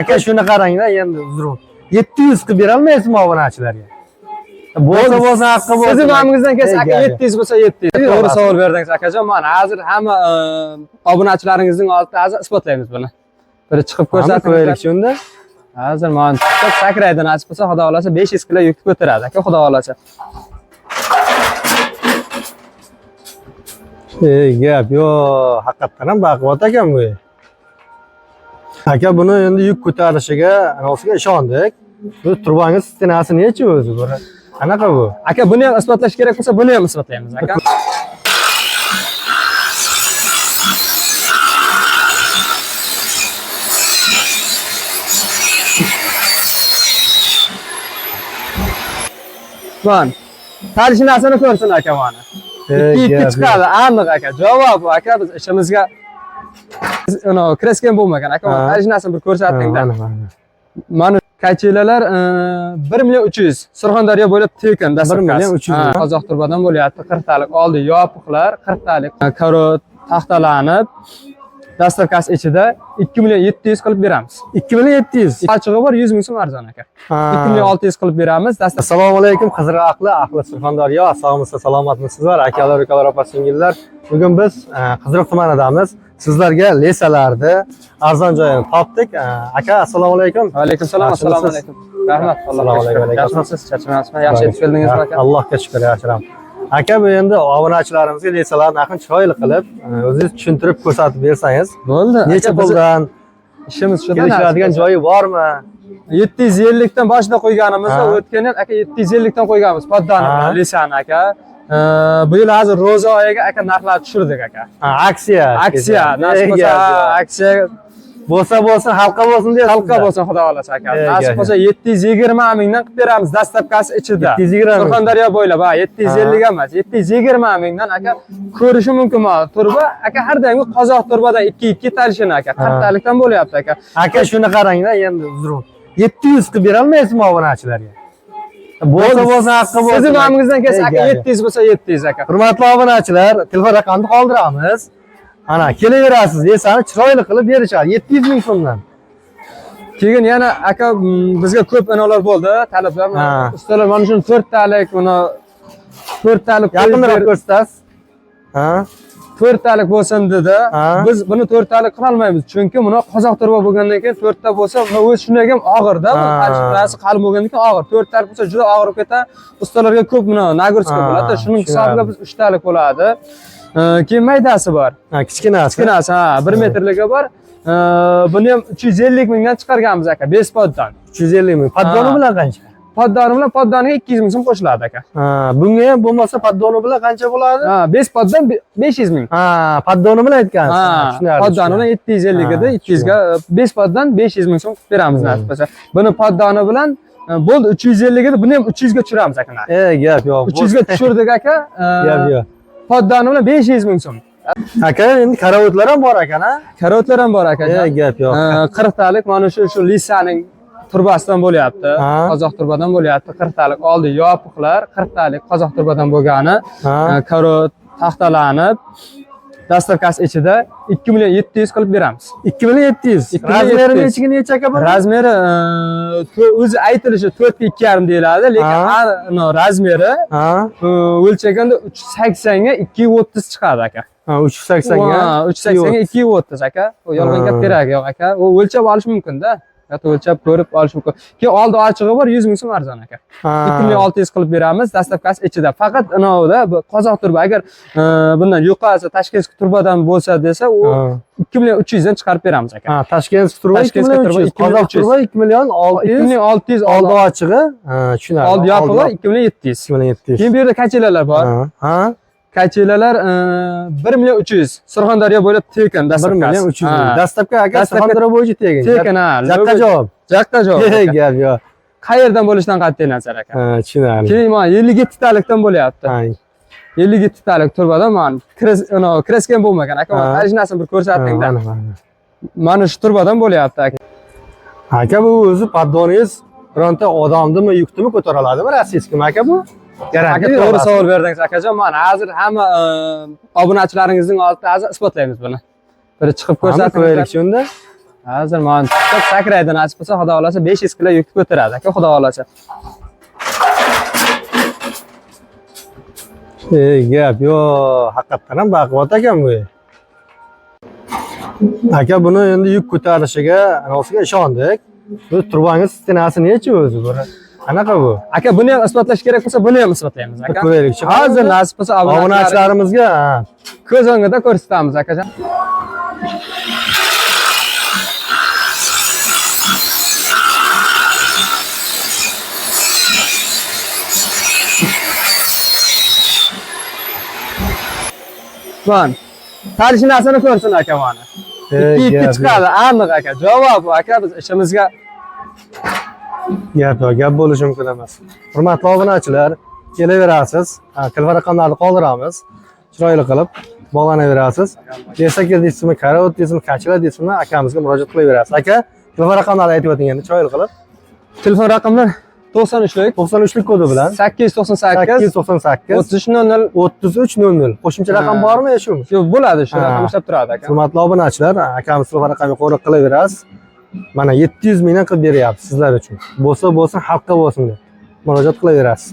Aka shuni qaranglar endi uzr. 700 qilib bera olmaysizmi obunachilarga? Bo'lsa haqqi bo'lsa. Sizni nomingizdan kelsa aka 700 bo'lsa 700. To'g'ri savol berdingiz akajon. Mana hozir hamma obunachilaringizning oldida hozir isbotlaymiz buni. Bir chiqib ko'rsating shunda. Hozir mana chiqib sakraydi, nasib bo'lsa xudo xolasa 500 kilo yuk ko'taradi aka, xudo xolasa. Gap yo'q, haqiqatan ham baquvvat ekan bu. Aka buni endi yuk ko'tarishiga, anosiga ishondik. Bu turbangiz stenasi nechi o'zi buni? Qanaqa bu? Aka buni ham isbotlash kerak bo'lsa, buni ham isbotlaymiz aka. Mana tarjinasini ko'rsin aka mana. Ikki chiqadi, aniq aka. Javob aka, biz ishimizga kiresken bo'lmagan aka. Tarjinasini bir ko'rsatinglar. Mana kachilalar 1.300.000 Surxondaryo bo'ylab tekin dasturxon. 1.300.000. Qozoq turbadan bo'lyapti. 40 talik oldi yopiqlar, 40 talik karot taxtalanib dasturxon ichida 2.700.000 qilib beramiz. 2.700.000. Ochig'i bor 100.000 so'm arzon aka. 2.600.000 qilib beramiz. Assalomu alaykum, Xizr Aqli Surxondaryo. Assalomu salomatmisizlar akalar, ukalar, opa-singillar. Bugun biz Qiziriq tumanidamiz. Sizlarga lesalarni arzon joyini topdik. Aka, assalomu alaykum. Va alaykum assalom. Assalomu alaykum. Rahmat. Assalomu alaykum. Yaxshimisiz? Charchamayapsizmi? Yaxshi yetib keldingizmi aka? Allohga shukr, yaxshiman. Aka, bu endi obunachilarimizga lesalar narxini chiroyli qilib, o'zingiz tushuntirib ko'rsatib bersangiz. Bo'ldi. Necha puldan? Ishimiz shuda. Kelishadigan joyi bormi? 750 dan boshida qo'yganimizda o'tgan yil aka 750 dan qo'yganmiz poddani bilan lesani aka. Bu yil hozir ro'za oyiga aka narxlarni tushirdik aka. Aksiya. Nasib bo'lsa aksiya bo'lsa xalqqa bo'lsin deysiz. Xalqqa bo'lsin xudo xolasa aka. Nasib bo'lsa 720 mingdan qilib beramiz dastlabkasi ichida. 720 Surxondaryo bo'ylab, 750 ga emas, 720 mingdan aka ko'rishi mumkin mana turba. Aka har doimgi qozoq turbadan 2 talishini aka. 40 talikdan bo'lyapti aka. Aka shuni qaranglar endi uzr. 700 qilib bera olmaysizmi obunachilarga? Bo'lsa haqqi bo'lsin. Sizni nomingizdan kelsa aka 700 bo'lsa 700 aka. Hurmatli obunachilar, telefon raqamini qoldiramiz. Ana kelaverasiz, lesani chiroyli qilib berishadi 700 ming so'mdan. Keyin yana aka bizga ko'p inolar bo'ldi, talablar. Ustalar mana shuni 4 talik, buni 4 talik yaqinroq ko'rsatasiz. 4 talik bo'lsin dedi. Biz buni 4 talik qila olmaymiz, chunki buni qozoq turba bo'lgandan keyin 4 ta bo'lsa, bu o'zi shunday ham og'ir-da, bu tarjimasi qalin bo'lgandan keyin og'ir. 4 talik bo'lsa juda og'ir ketadi. Ustalarga ko'p buni nagurska bo'ladi. Shuning hisobiga biz 3 talik bo'ladi. Keyin maydasi bor. Kichkinasi. 1 metrligi bor. Buni ham 350 mingdan chiqarganmiz aka, bespoddan. 350 ming. Poddoni bilan qancha? Poddoniga 200 ming so'm qo'shiladi aka. Bunga ham bo'lmasa poddoni bilan qancha bo'ladi? Bespoddan 500 ming. Poddoni bilan aytgansiz. Poddoni bilan 750 edi, 200 ga bespoddan 500 ming so'm beramiz nasib bo'lsa. Buni poddoni bilan bo'ldi 350 edi, buni ham 300 ga tushiramiz aka. Gap yo'q. 300 ga tushirdik aka. Gap yo'q. Poddoni bilan 500 ming so'm. Aka, endi karavotlar ham bor ekan-a? Karavotlar ham bor aka. Gap yo'q. 40 talik mana shu lisaning turbasidan bo'lyapti. Qozoq turbadan bo'lyapti. 40 talik oldi yopiqlar, 40 talik qozoq turbadan bo'lgani, karot taxtalanib dasturxon ichida 2.700.000 qilib beramiz. 2.700.000. Razmeri necha aka bu? Razmeri o'zi aytilishi 4 ga 2.5 deyiladi, lekin razmeri o'lchaganda 380 ga 230 chiqadi aka. 380 ga 230 aka. O yolg'on gap kerak yo'q aka. U o'lchab olish mumkin-da. O'lchab ko'rib olish mumkin. Keyin oldi ochig'i bor 100 ming so'm arzon aka. 2.600 qilib beramiz dastlabkasi ichida. Faqat anovda qozoq turba agar bundan yuqorisi tashkentskiy turbadan bo'lsa desa, u 2.300 dan chiqarib beramiz aka. Tashkentskiy turba 2.300. Qozoq turba 2.600. Oldi ochig'i, tushunarli. Oldi yopig'i 2.700. 2.700. Keyin bu yerda kachilalar bor. Kachilalar 1.300.000 Surxondaryo bo'ylab tekin dasturxon. 1.300.000. Dastlabki aka Surxondaryo bo'yicha tekin. Tekin Jaqqa javob. Jaqqa javob. Gap yo'q. Qayerdan bo'lishidan qat'iy nazar aka. Tushunarli. Keyin mana 57 talikdan bo'lyapti. 57 talik turbadan mana kiresken bo'lmagan aka. Tarjinasini bir ko'rsatinglar. Mana shu turbadan bo'lyapti aka. Aka bu o'zi poddoningiz bironta odamnimi, yuknimi ko'tara oladimi? Rossiyskimi aka bu? Aka to'g'ri savol berdingiz akajon. Mana hozir hamma obunachilaringizning oldida hozir isbotlaymiz buni. Bir chiqib ko'rsating shunda. hozir mana chiqib sakraydi, nasib bo'lsa xudo xolasa 500 kilo yuk ko'taradi aka, xudo xolasa. Gap yo'q, haqiqatan ham baquvvat ekan bu. Aka buni endi yuk ko'tarishiga, anosiga ishondik. Bu turbangiz stenasi nechi o'zi bir? Qanaqa bu? Aka buni ham isbotlash kerak bo'lsa, buni ham isbotlaymiz aka. Ko'raylik. Hozir nasib bo'lsa obunachilarimizga ko'z o'ngida ko'rsatamiz akajon. Mana tarishinasini ko'rsin aka mana. Ikki chiqadi, aniq aka. Javob aka, biz ishimizga gap bo'lishi mumkin emas. Hurmatli obunachilar, kelaverasiz. Telefon raqamlarini qoldiramiz. Chiroyli qilib bog'lanaverasiz. Desak deysizmi, karavot deysizmi, kachila deysizmi, akamizga murojaat qilaverasiz. Aka, telefon raqamlarini aytib o'ting endi chiroyli qilib. telefon raqamlar 93lik 93lik kodi bilan 898 898 3300 3300. Qo'shimcha raqam bormi yo shumi? yo'q bo'ladi, shu raqam ishlab turadi aka. Hurmatli obunachilar, akamiz telefon raqamiga qo'ng'iroq qilaverasiz. Mana 700 mingdan qilib beryapti sizlar uchun. Bo'lsa bo'lsin, xalqqa bo'lsin deb murojaat qilaverasiz.